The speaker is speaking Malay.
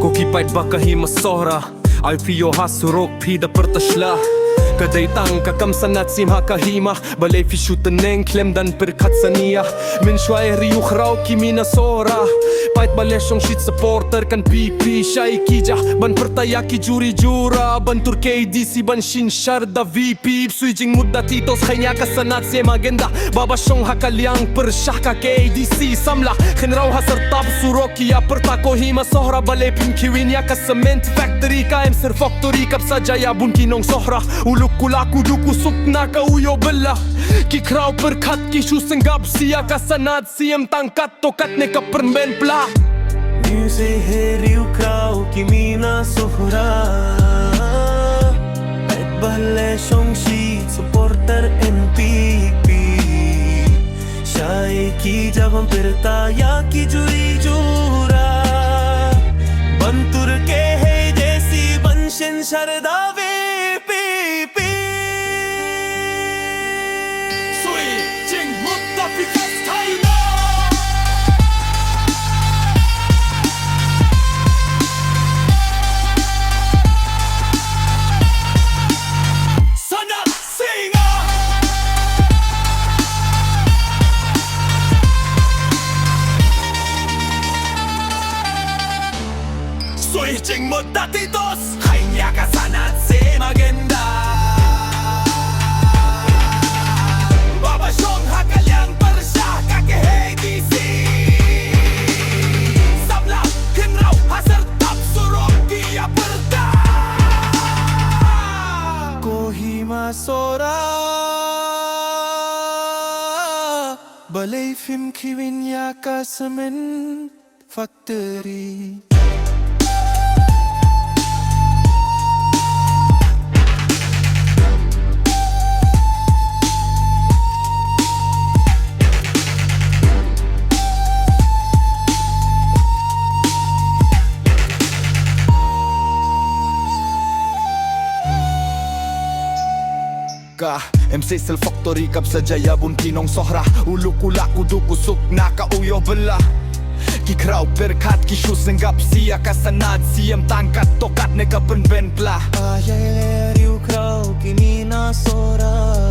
Ko kipait baka hima Sohra Ay piyo hasurok pida pertashla Kadai tang kakam sanat sim haka hima Balay fi shooteneng klem dan perkatsania Min shwai riu khrau kimina Sohra Pait balay shong shit supporter kan pipi Shai kija ban pertaya ki juri jura Ban turkey DC ban shinshar da VP Sui jing mudda titos khanya ka sanat sim agenda Baba shong hakaliang persyah ka KDC Samla khinrau hasar tab suroki ya pertako hima Sohra Balay pim kiwin ya ka cement factory Ka em sir factory kap saja ya bun kinong Sohra Uluk kulaku duku sukna ka uyo bella Ki krau perkat ki shu senggap siya ka sanat siem tangkat tokat ne ka permen pla Music heriu krau kimina Sohra Et bale shong shi supporter NPP Shai ki javan pertaya ki juri jura Bantur ke hai jesi banshin sharda VPP Sui jing mutta pikas kaina Sanat singa Sui jing mutta titos Kanya ka sanat sim agenda Baba shong hakaliang persyah kake HDC Samla kinrau hasar tap surok dia perda Kohima Sohra Balay film kiwin ya ka cement factory MC sel factory kap sajaya bun kinong Sohra Ulu kulaku duku sukna ka uyo bela Ki krau perkat ki shu senggap siya ka sanat siem tangkat tokat ne ka penben pla Ayay riu krau kimina Sohra